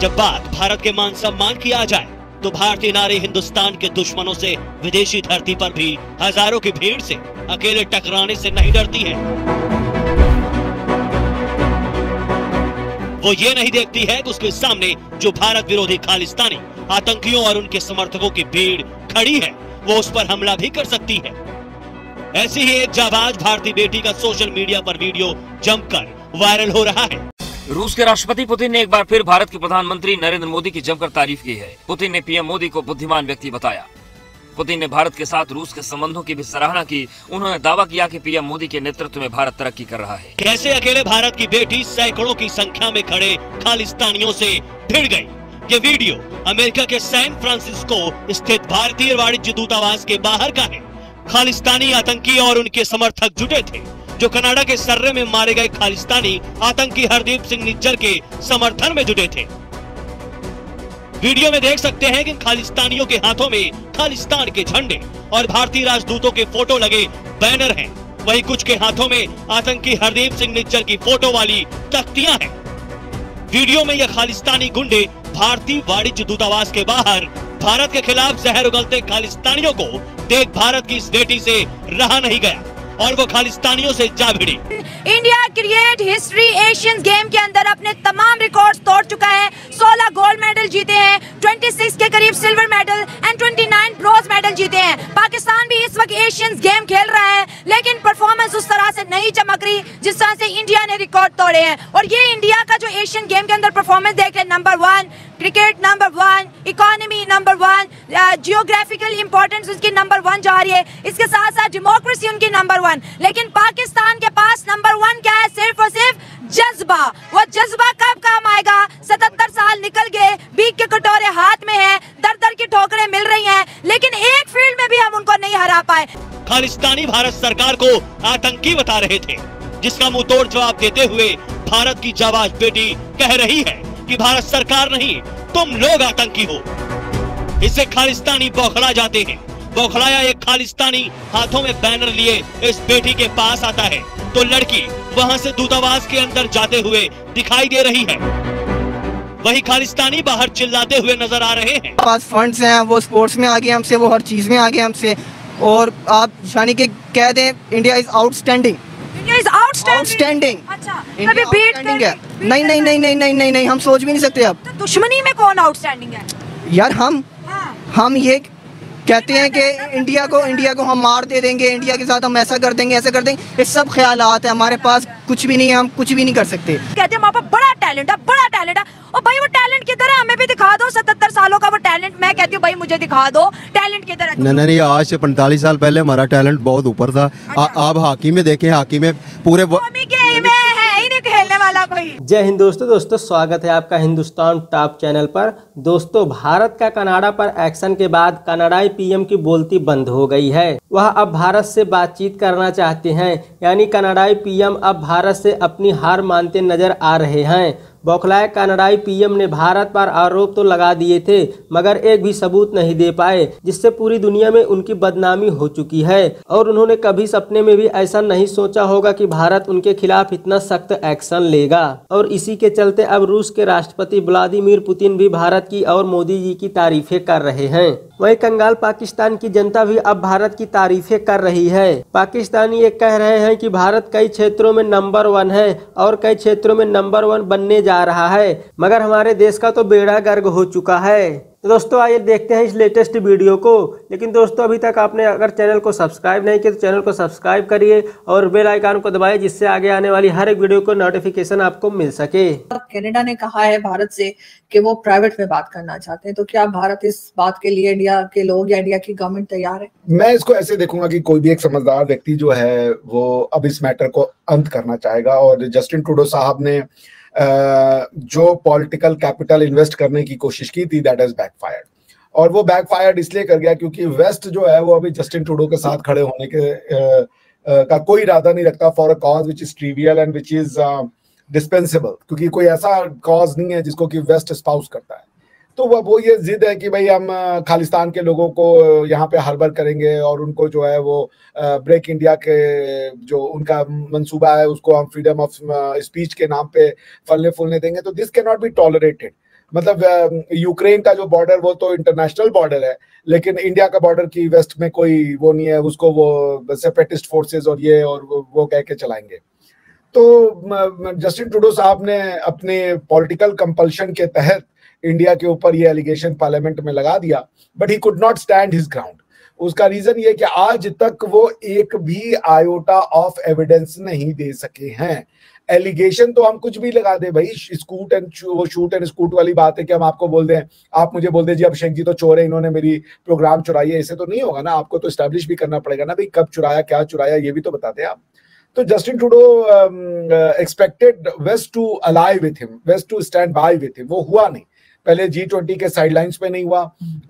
जब बात भारत के मान सम्मान की आ जाए तो भारतीय नारी हिंदुस्तान के दुश्मनों से विदेशी धरती पर भी हजारों की भीड़ से अकेले टकराने से नहीं डरती है। वो ये नहीं देखती है कि उसके सामने जो भारत विरोधी खालिस्तानी आतंकियों और उनके समर्थकों की भीड़ खड़ी है, वो उस पर हमला भी कर सकती है। ऐसी ही एक जाबाज भारतीय बेटी का सोशल मीडिया पर वीडियो जमकर वायरल हो रहा है। रूस के राष्ट्रपति पुतिन ने एक बार फिर भारत के प्रधानमंत्री नरेंद्र मोदी की जमकर तारीफ की है। पुतिन ने पीएम मोदी को बुद्धिमान व्यक्ति बताया। पुतिन ने भारत के साथ रूस के संबंधों की भी सराहना की। उन्होंने दावा किया कि पीएम मोदी के नेतृत्व में भारत तरक्की कर रहा है। कैसे अकेले भारत की बेटी सैकड़ों की संख्या में खड़े खालिस्तानियों से भिड़ गई। ये वीडियो अमेरिका के सैन फ्रांसिस्को स्थित भारतीय वाणिज्य दूतावास के बाहर का है। खालिस्तानी आतंकी और उनके समर्थक जुटे थे जो कनाडा के सर्रे में मारे गए खालिस्तानी आतंकी हरदीप सिंह निज्जर के समर्थन में जुटे थे। वीडियो में देख सकते हैं कि खालिस्तानियों के हाथों में खालिस्तान के झंडे और भारतीय राजदूतों के फोटो लगे बैनर हैं। वहीं कुछ के हाथों में आतंकी हरदीप सिंह निज्जर की फोटो वाली तख्तियां हैं। वीडियो में यह खालिस्तानी गुंडे भारतीय वाणिज्य दूतावास के बाहर भारत के खिलाफ जहर उगलते खालिस्तानियों को देख भारत की इस बेटी से रहा नहीं गया और वो खालिस्तानियों से जा भिड़ी। India cricket history Asian game के अंदर अपने तमाम रिकॉर्ड्स तोड़ चुका है। 16 गोल्ड मेडल जीते हैं, 26 के करीब silver medal and 29 bronze medal जीते हैं। पाकिस्तान भी इस वक्त एशियन गेम खेल रहा है, लेकिन परफॉर्मेंस उस तरह से नहीं चमक रही जिस तरह से इंडिया ने रिकॉर्ड तोड़े हैं। और ये इंडिया का जो एशियन गेम के अंदर परफॉर्मेंस देख रहे हैं, number 1 cricket, number 1 economy, number 1 geographical importance उसकी नंबर 1 जा रही है। इसके साथ साथ डेमोक्रेसी उनकी नंबर 1। लेकिन पाकिस्तान के पास नंबर 1 क्या है? सिर्फ और सिर्फ जज्बा। वो जज्बा कब काम आएगा? 77 साल निकल गए, बीक के कटोरे हाथ में है, दर दर की ठोकरें मिल रही हैं, लेकिन एक फील्ड में भी हम उनको नहीं हरा पाए। खालिस्तानी भारत सरकार को आतंकी बता रहे थे, जिसका मुंह तोड़ जवाब देते हुए भारत की जाबाज बेटी कह रही है कि भारत सरकार नहीं, तुम लोग आतंकी हो। इससे खालिस्तानी बौखला जाते हैं। बौखलाया एक खालिस्तानी हाथों में बैनर लिए इस बेटी के पास आता है तो लड़की वहां से दूतावास के अंदर जाते हुए दिखाई दे रही है। वही खालिस्तानी बाहर चिल्लाते हुए नजर आ रहे हैं। पास फंड्स हैं, वो स्पोर्ट्स में आगे हमसे, वो हर चीज में आगे हमसे। और आप यानी कि कह दें इंडिया इज आउटस्टैंडिंग। आउटस्टैंडिंग। अच्छा, कभी आउटस्टैंडिंग है? नहीं नहीं नहीं नहीं नहीं नहीं नहीं, हम सोच भी नहीं सकते। अब तो दुश्मनी में कौन आउटस्टैंडिंग है यार? हम ये कहते हैं कि इंडिया को हम मार दे देंगे, इंडिया के साथ हम ऐसा कर देंगे, ऐसा कर देंगे। ये सब ख्यालात है, हमारे पास कुछ भी नहीं है, हम कुछ भी नहीं कर सकते। कहते हैं हमारे पास बड़ा टैलेंट है, बड़ा टैलेंट है। और भाई वो टैलेंट किधर है? हमें भी दिखा दो। 77 सालों का वो टैलेंट। मैं कहती हूँ भाई मुझे दिखा दो टैलेंट किधर है। नहीं, आज से 45 साल पहले हमारा टैलेंट बहुत ऊपर था। आप हॉकी में देखें, हॉकी में पूरे खेलने वाला कोई। जय हिंद दोस्तों स्वागत है आपका हिंदुस्तान टॉप चैनल पर। दोस्तों, भारत का कनाडा पर एक्शन के बाद कनाडाई पीएम की बोलती बंद हो गई है। वह अब भारत से बातचीत करना चाहते हैं, यानी कनाडाई पीएम अब भारत से अपनी हार मानते नजर आ रहे हैं। बौखलाए कनाडाई पीएम ने भारत पर आरोप तो लगा दिए थे, मगर एक भी सबूत नहीं दे पाए, जिससे पूरी दुनिया में उनकी बदनामी हो चुकी है। और उन्होंने कभी सपने में भी ऐसा नहीं सोचा होगा कि भारत उनके खिलाफ इतना सख्त एक्शन लेगा। और इसी के चलते अब रूस के राष्ट्रपति व्लादिमीर पुतिन भी भारत की और मोदी जी की तारीफें कर रहे हैं। वहीं कंगाल पाकिस्तान की जनता भी अब भारत की तारीफें कर रही है। पाकिस्तानी ये कह रहे हैं कि भारत कई क्षेत्रों में नंबर 1 है और कई क्षेत्रों में नंबर 1 बनने जा रहा है, मगर हमारे देश का तो बेड़ा गर्क हो चुका है। तो दोस्तों आइए देखते हैं इस लेटेस्ट वीडियो को। लेकिन दोस्तों अभी तक आपने अगर चैनल को सब्सक्राइब नहीं किया तो चैनल को सब्सक्राइब करिए और बेल आइकन को दबाइए, जिससे आगे आने वाली हर एक वीडियो को नोटिफिकेशन आपको मिल सके। कनाडा ने कहा है भारत से कि वो प्राइवेट में बात करना चाहते हैं, तो क्या भारत इस बात के लिए इंडिया के लोग या इंडिया की गवर्नमेंट तैयार है? मैं इसको ऐसे देखूंगा कि कोई भी एक समझदार व्यक्ति जो है वो अब इस मैटर को अंत करना चाहेगा। और जस्टिन ट्रूडो साहब ने जो पॉलिटिकल कैपिटल इन्वेस्ट करने की कोशिश की थी, दैट इज बैकफायर्ड। और वो बैकफायर्ड इसलिए कर गया क्योंकि वेस्ट जो है वो अभी जस्टिन ट्रूडो के साथ खड़े होने के का कोई इरादा नहीं रखता for a cause which is trivial and which is dispensable, क्योंकि कोई ऐसा कॉज नहीं है जिसको कि वेस्ट स्पाउस करता है। तो वो ये जिद है कि भाई हम खालिस्तान के लोगों को यहाँ पे हार्बर करेंगे और उनको जो है वो ब्रेक इंडिया के जो उनका मंसूबा है उसको हम फ्रीडम ऑफ स्पीच के नाम पे फलने फूलने देंगे। तो this can not be tolerated. मतलब यूक्रेन का जो बॉर्डर वो तो इंटरनेशनल बॉर्डर है, लेकिन इंडिया का बॉर्डर की वेस्ट में कोई वो नहीं है, उसको वो सेपरेटिस्ट फोर्सेस और ये और वो कह के चलाएंगे। तो जस्टिन ट्रूडो साहब ने अपने पॉलिटिकल कंपल्शन के तहत इंडिया के ऊपर ये एलिगेशन पार्लियामेंट में लगा दिया, but he could not stand his ground. उसका रीजन ये कि आज तक वो एक भी आयोटा ऑफ एविडेंस नहीं दे सके हैं। एलिगेशन तो हम कुछ भी लगा दे भाई, शूट एंड स्कूट वाली बात है कि हम आपको बोल दें, आप मुझे बोल दें जी अभिषेक जी तो चोर है, इन्होंने मेरी प्रोग्राम चुराई है, ऐसे तो नहीं होगा ना, आपको तो एस्टैब्लिश भी करना पड़ेगा ना भाई, कब चुराया, क्या चुराया, ये भी तो बताते हैं आप। तो Justin Trudeau expected west to ally with him, west to stand by with him, वो हुआ नहीं। पहले G20 के साइडलाइंस पे नहीं हुआ,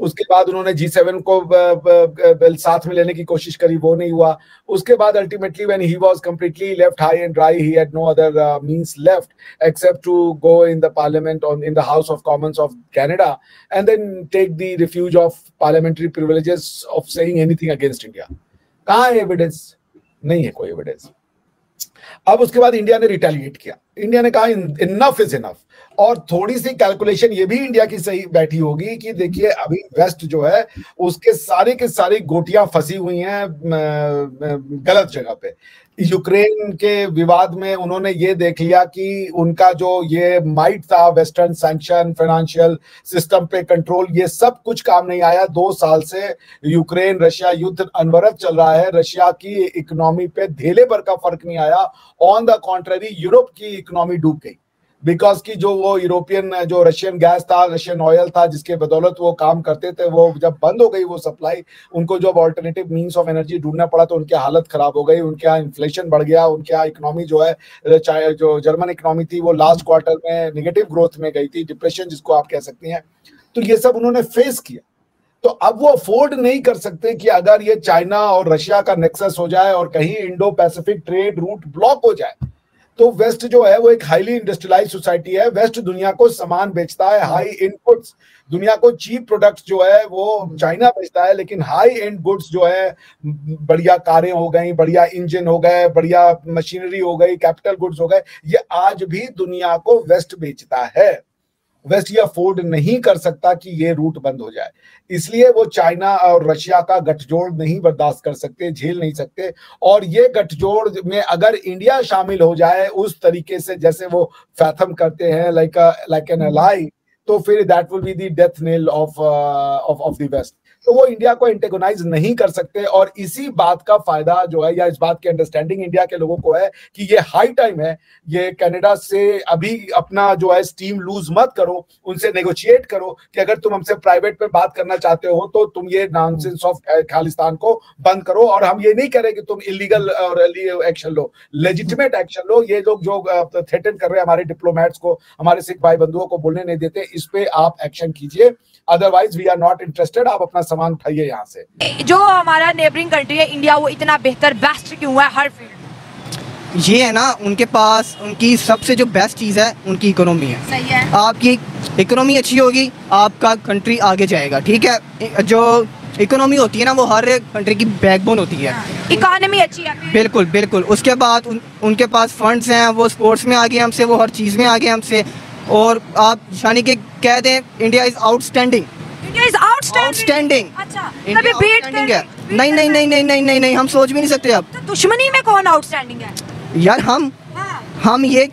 उसके बाद उन्होंने G7 को साथ में लेने की कोशिश करी, वो नहीं हुआ। उसके बाद ultimately when he was completely left high and dry, he had no other means left except to go in the parliament in the House of Commons of Canada and then take the refuge of parliamentary privileges of saying anything against India. कहाँ है evidence? नहीं है कोई evidence. अब उसके बाद India ने retaliate किया, इंडिया ने कहा इनफ इज इनफ, और थोड़ी सी कैलकुलेशन ये भी इंडिया की सही बैठी होगी कि देखिए अभी वेस्ट जो है उसके सारे के सारी गोटियां फंसी हुई हैं गलत जगह पे। यूक्रेन के विवाद में उन्होंने ये देख लिया कि उनका जो ये माइट था, वेस्टर्न सैंक्शन, फाइनेंशियल सिस्टम पे कंट्रोल, ये सब कुछ काम नहीं आया। 2 साल से यूक्रेन रशिया युद्ध अनवरत चल रहा है, रशिया की इकोनॉमी पे धेले भर का फर्क नहीं आया। ऑन द कॉन्ट्ररी यूरोप की इकोनॉमी डूब गई, बिकॉज की जो वो यूरोपियन जो रशियन गैस था, रशियन ऑयल था, जिसके बदौलत वो काम करते थे, वो जब बंद हो गई वो सप्लाई, उनको जब ऑल्टरनेटिव मींस ऑफ एनर्जी ढूंढना पड़ा तो उनकी हालत खराब हो गई, उनके यहाँ इन्फ्लेशन बढ़ गया, उनके यहाँ इकोनॉमी जो है, जो जर्मन इकोनॉमी थी वो लास्ट क्वार्टर में नेगेटिव ग्रोथ में गई थी, डिप्रेशन जिसको आप कह सकते हैं। तो ये सब उन्होंने फेस किया। तो अब वो अफोर्ड नहीं कर सकते कि अगर ये चाइना और रशिया का नेक्सस हो जाए और कहीं Indo Pacific trade route block हो जाए, तो वेस्ट जो है वो एक हाईली इंडस्ट्रियलाइज सोसाइटी है। वेस्ट दुनिया को सामान बेचता है, हाई इनपुट्स, दुनिया को चीप प्रोडक्ट्स जो है वो चाइना बेचता है, लेकिन हाई एंड गुड्स जो है, बढ़िया कारें हो गई, बढ़िया इंजन हो गए, बढ़िया मशीनरी हो गई, कैपिटल गुड्स हो गए, ये आज भी दुनिया को वेस्ट बेचता है। वेस्ट ये अफोर्ड नहीं कर सकता कि ये रूट बंद हो जाए, इसलिए वो चाइना और रशिया का गठजोड़ नहीं बर्दाश्त कर सकते, झेल नहीं सकते। और ये गठजोड़ में अगर इंडिया शामिल हो जाए उस तरीके से जैसे वो फैथम करते हैं, लाइक एन अलाई, तो फिर that will be the death nail of the west. तो वो इंडिया को एंटेगोनाइज नहीं कर सकते, और इसी बात का फायदा जो है, या इस बात की अंडरस्टैंडिंग इंडिया के लोगों को है कि ये हाई टाइम है, ये कनाडा से अभी अपना जो है स्टीम लूज मत करो, उनसे नेगोशिएट करो कि अगर तुम हमसे प्राइवेट में बात करना चाहते हो तो तुम ये नॉनसेंस ऑफ खालिस्तान को बंद करो। और हम ये नहीं कह रहे कि तुम इलीगल और एक्शन लो, लेजिटिमेट एक्शन लो। ये लोग जो थ्रेटन कर रहे हैं हमारे डिप्लोमेट्स को, हमारे सिख भाई बंधुओं को बोलने नहीं देते, इस पे आप एक्शन कीजिए, otherwise we are not interested. आप अपना सामान उठाइए यहाँ से। जो हमारा नेबरिंग कंट्री है इंडिया, वो इतना बेहतर बेस्ट क्यों है हर फील्ड? ये है ना, उनके पास उनकी सबसे जो बेस्ट चीज़ है उनकी इकोनॉमी है। सही है। आपकी इकोनॉमी अच्छी होगी, आपका कंट्री आगे जाएगा। ठीक है, जो इकोनॉमी होती है ना वो हर एक कंट्री की बैकबोन होती है। इकोनॉमी अच्छी है, बिल्कुल बिल्कुल। उसके बाद उनके पास फंड्स हैं, वो स्पोर्ट्स में आगे हमसे, वो हर चीज़ में आगे हमसे। और आप यानी कि कह दें India is outstanding. India is outstanding. अच्छा, इंडिया आउटस्टैंडिंग है। नहीं नहीं नहीं नहीं नहीं नहीं नहीं, हम सोच भी नहीं सकते। अब तो दुश्मनी में कौन आउटस्टैंडिंग है यार? हम ये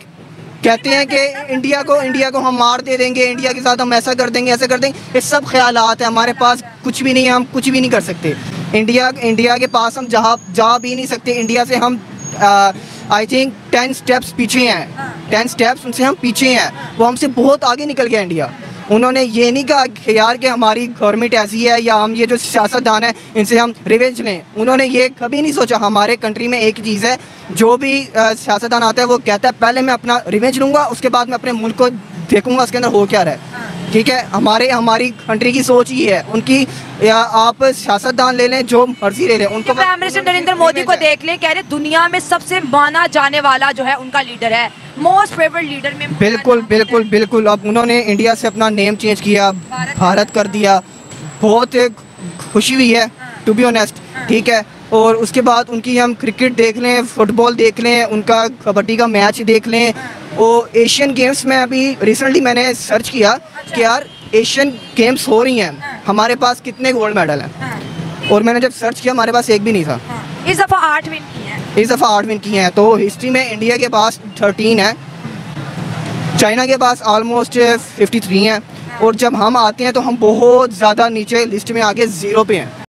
कहते हैं कि इंडिया को हम मार दे देंगे, इंडिया के साथ हम ऐसा कर देंगे, ऐसा कर देंगे। ये सब ख्यालात है, हमारे पास कुछ भी नहीं है, हम कुछ भी नहीं कर सकते। इंडिया के पास हम जा भी नहीं सकते। इंडिया से हम आई थिंक 10 स्टेप्स पीछे हैं, 10 स्टेप्स उनसे हम पीछे हैं। वो हमसे बहुत आगे निकल गया इंडिया। उन्होंने ये नहीं कहा कि यार कि हमारी गवर्नमेंट ऐसी है या हम ये जो सियासतदान है इनसे हम रिवेंज लें। उन्होंने ये कभी नहीं सोचा। हमारे कंट्री में एक चीज़ है, जो भी सियासतदान आता है वो कहता है पहले मैं अपना रिवेंज लूँगा, उसके बाद मैं अपने मुल्क को देखूँगा उसके अंदर हो क्या रहा है। ठीक है, हमारी कंट्री की सोच ही है। उनकी, या आप सियासतदान ले लें, जो मर्जी ले लें, उनको प्राइम मिनिस्टर नरेंद्र मोदी को देख ले, कह रहे दुनिया में सबसे माना जाने वाला जो है उनका लीडर है, मोस्ट फेवरेट लीडर में। बिल्कुल बिल्कुल बिल्कुल। अब उन्होंने इंडिया से अपना नेम चेंज किया, भारत कर दिया। बहुत खुशी हुई है टू बी ऑनेस्ट। ठीक है, और उसके बाद उनकी हम क्रिकेट देख लें, फुटबॉल देख लें, उनका कबड्डी का मैच देख लें। और एशियन गेम्स में अभी रिसेंटली मैंने सर्च किया कि यार एशियन गेम्स हो रही हैं, हमारे पास कितने गोल्ड मेडल हैं, और मैंने जब सर्च किया हमारे पास एक भी नहीं था। इस दफ़ा 8 विन की हैं। इस दफ़ा 8 विन की हैं। तो हिस्ट्री में इंडिया के पास 13 है, चाइना के पास ऑलमोस्ट 53 हैं, और जब हम आते हैं तो हम बहुत ज़्यादा नीचे लिस्ट में आगे 0 पे हैं।